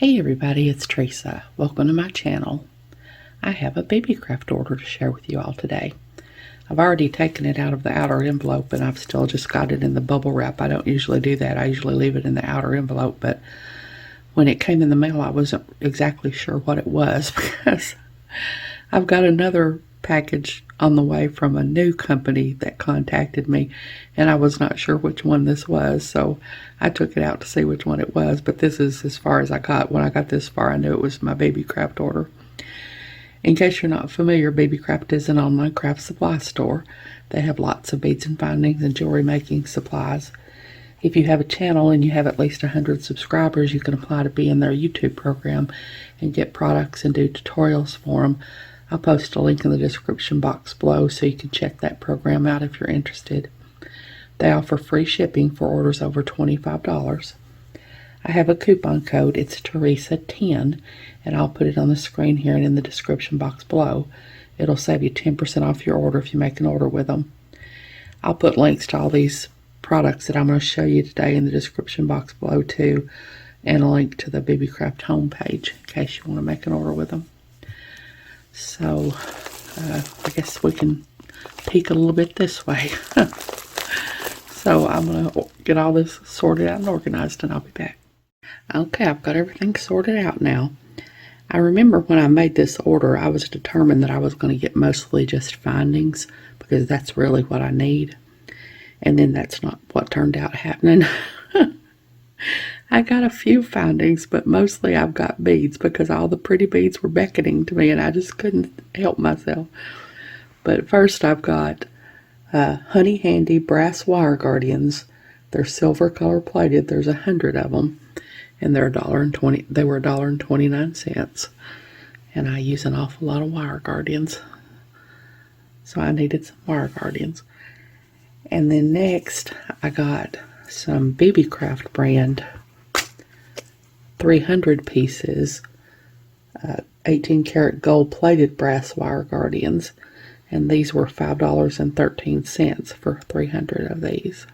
Hey everybody, it's Teresa. Welcome to my channel. I have a Beebeecraft order to share with you all today. I've already taken it out of the outer envelope and I've still just got it in the bubble wrap. I don't usually do that. I usually leave it in the outer envelope, but when it came in the mail I wasn't exactly sure what it was because I've got another package on the way from a new company that contacted me and I was not sure which one this was, so I took it out to see which one it was, but this is as far as I got. When I got this far I knew it was my Beebeecraft order. In case you're not familiar, Beebeecraft is an online craft supply store. They have lots of beads and findings and jewelry making supplies. If you have a channel and you have at least 100 subscribers, you can apply to be in their YouTube program and get products and do tutorials for them. I'll post a link in the description box below so you can check that program out if you're interested. They offer free shipping for orders over $25. I have a coupon code. It's Teresa10, and I'll put it on the screen here and in the description box below. It'll save you 10% off your order if you make an order with them. I'll put links to all these products that I'm going to show you today in the description box below too, and a link to the Beebeecraft homepage in case you want to make an order with them. So I guess we can peek a little bit this way. So I'm going to get all this sorted out and organized and I'll be back. Okay, I've got everything sorted out now. I remember when I made this order, I was determined that I was going to get mostly just findings because that's really what I need. And then that's not what turned out happening. I got a few findings, but mostly I've got beads because all the pretty beads were beckoning to me and I just couldn't help myself. But first I've got Honey Handy brass wire guardians. They're silver color plated. There's 100 of them, and they're $1.20. They were $1.29, and I use an awful lot of wire guardians, so I needed some wire guardians. And then next I got some Beebeecraft brand 300 pieces 18 karat gold plated brass wire guardians, and these were $5.13 for 300 of these.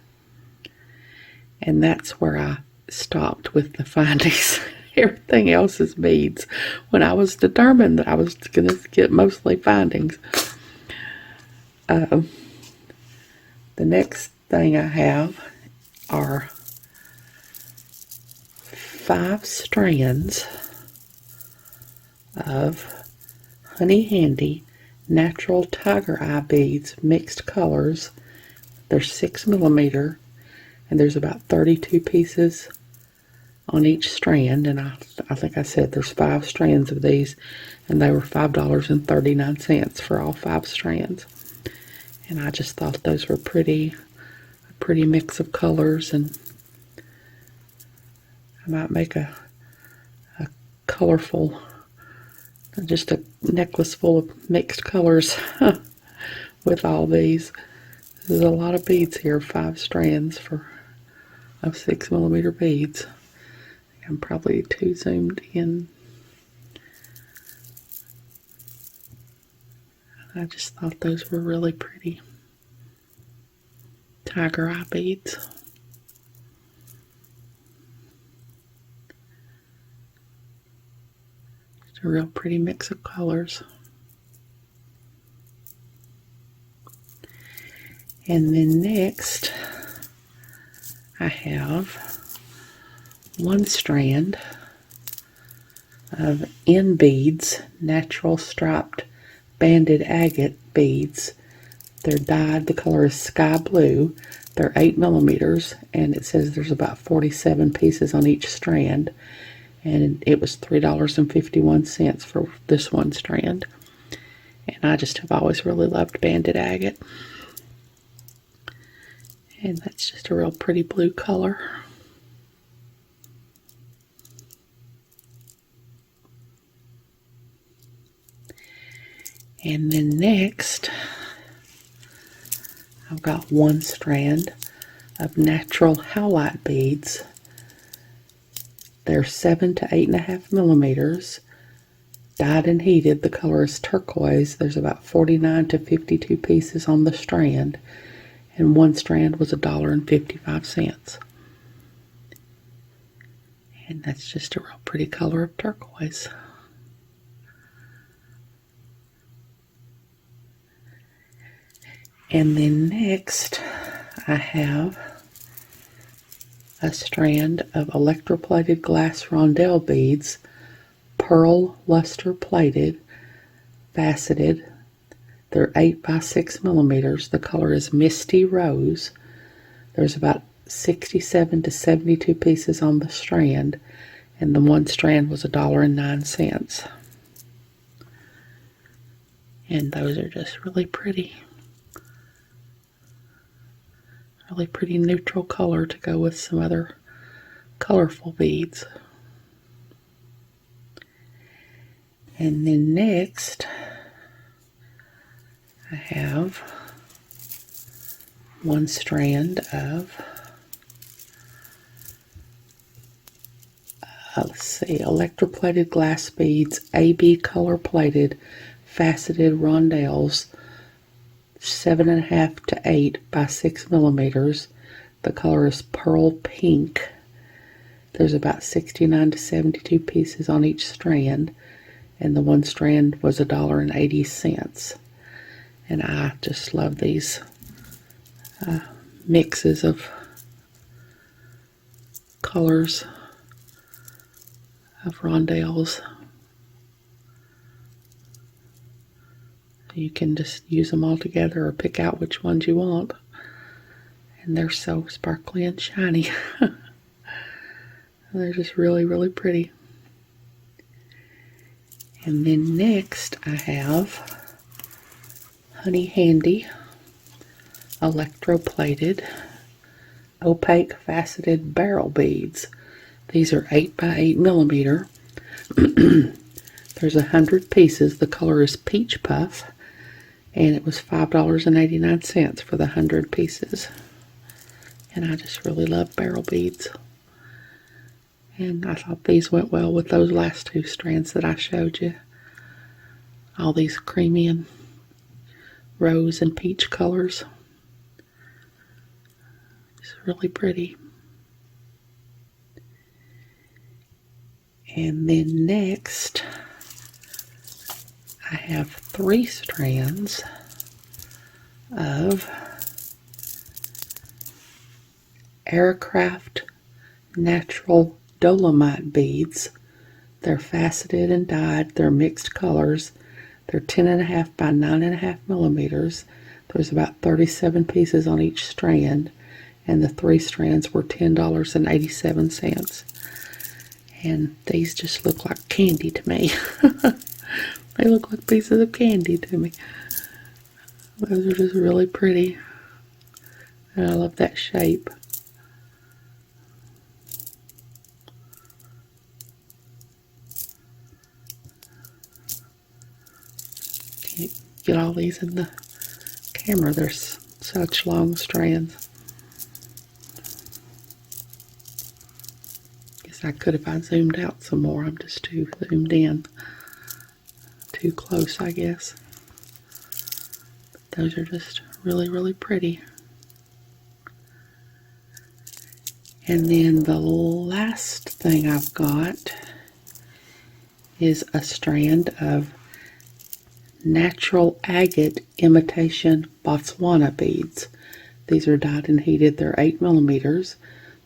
And that's where I stopped with the findings. Everything else is beads when I was determined that I was going to get mostly findings. The next thing I have are 5 strands of Honey Handy natural tiger eye beads, mixed colors. They're 6mm, and there's about 32 pieces on each strand, and I think I said there's 5 strands of these, and they were $5.39 for all 5 strands. And I just thought those were a pretty mix of colors, and I might make a colorful, just a necklace full of mixed colors with all these. There's a lot of beads here, 5 strands of 6mm beads. I'm probably too zoomed in. I just thought those were really pretty. Tiger eye beads. It's a real pretty mix of colors. And then next, I have 1 strand of N beads, natural striped banded agate beads. They're dyed, the color is sky blue. They're 8mm, and it says there's about 47 pieces on each strand. And it was $3.51 for this 1 strand. And I just have always really loved banded agate. And that's just a real pretty blue color. And then next, I've got 1 strand of natural howlite beads. They're 7 to 8.5mm, dyed and heated. The color is turquoise. There's about 49 to 52 pieces on the strand, and one strand was $1.55. And that's just a real pretty color of turquoise. And then next, I have a strand of electroplated glass rondelle beads, pearl luster plated, faceted. They're 8 by 6 millimeters. The color is Misty Rose. There's about 67 to 72 pieces on the strand, and the one strand was $1.09. And those are just really pretty. Really pretty neutral color to go with some other colorful beads. And then next, I have one strand of, let's see, electroplated glass beads, AB color plated, faceted rondelles, 7.5 to 8 by 6 millimeters. The color is pearl pink. There's about 69 to 72 pieces on each strand, and the one strand was $1.80. And I just love these mixes of colors of rondelles. You can just use them all together or pick out which ones you want. And they're so sparkly and shiny. They're just really, really pretty. And then next I have Honey Handy electroplated opaque faceted barrel beads. These are 8 by 8 millimeter. There's 100 pieces. The color is Peach Puff, and it was $5.89 for the 100 pieces. And I just really love barrel beads. And I thought these went well with those last two strands that I showed you. All these creamy and rose and peach colors. It's really pretty. And then next, I have 3 strands of Aircraft Natural Dolomite beads. They're faceted and dyed. They're mixed colors. They're 10.5 by 9.5 millimeters. There's about 37 pieces on each strand, and the 3 strands were $10.87. And these just look like candy to me. They look like pieces of candy to me. Those are just really pretty. And I love that shape. Can't get all these in the camera. There's such long strands. Guess I could if I zoomed out some more. I'm just too zoomed in. Too close, I guess. But those are just really, really pretty. And then the last thing I've got is a strand of natural agate imitation Botswana beads. These are dyed and heated. They're 8 millimeters.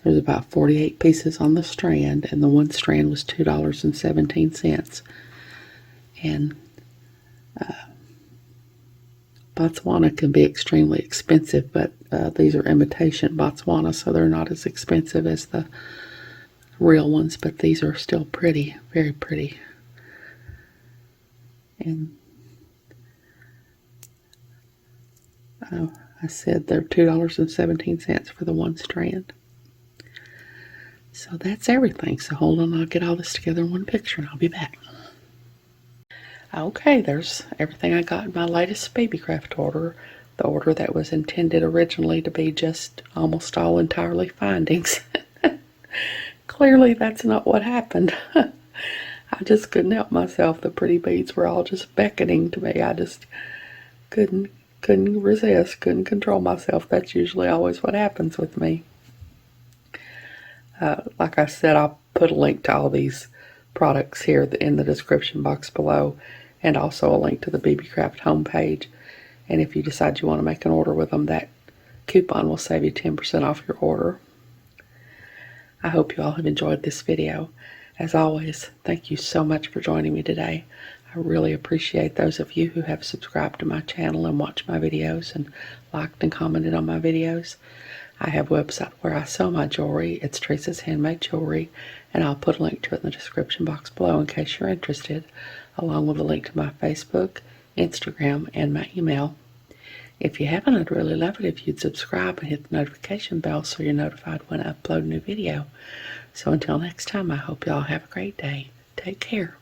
There's about 48 pieces on the strand, and the one strand was $2.17. And Botswana can be extremely expensive, but these are imitation Botswana, so they're not as expensive as the real ones, but these are still pretty, very pretty. And I said they're $2.17 for the one strand. So that's everything. So hold on, I'll get all this together in one picture and I'll be back. Okay, there's everything I got in my latest Beebeecraft order. The order that was intended originally to be just almost all entirely findings. Clearly that's not what happened. I just couldn't help myself. The pretty beads were all just beckoning to me. I just couldn't resist, couldn't control myself. That's usually always what happens with me. Like I said, I'll put a link to all these products here in the description box below, and also a link to the Beebeecraft homepage. And if you decide you want to make an order with them, that coupon will save you 10% off your order. I hope you all have enjoyed this video. As always, thank you so much for joining me today. I really appreciate those of you who have subscribed to my channel and watched my videos and liked and commented on my videos. I have a website where I sell my jewelry. It's Teresa's Handmade Jewelry, and I'll put a link to it in the description box below in case you're interested, along with a link to my Facebook, Instagram, and my email. If you haven't, I'd really love it if you'd subscribe and hit the notification bell so you're notified when I upload a new video. So until next time, I hope you all have a great day. Take care.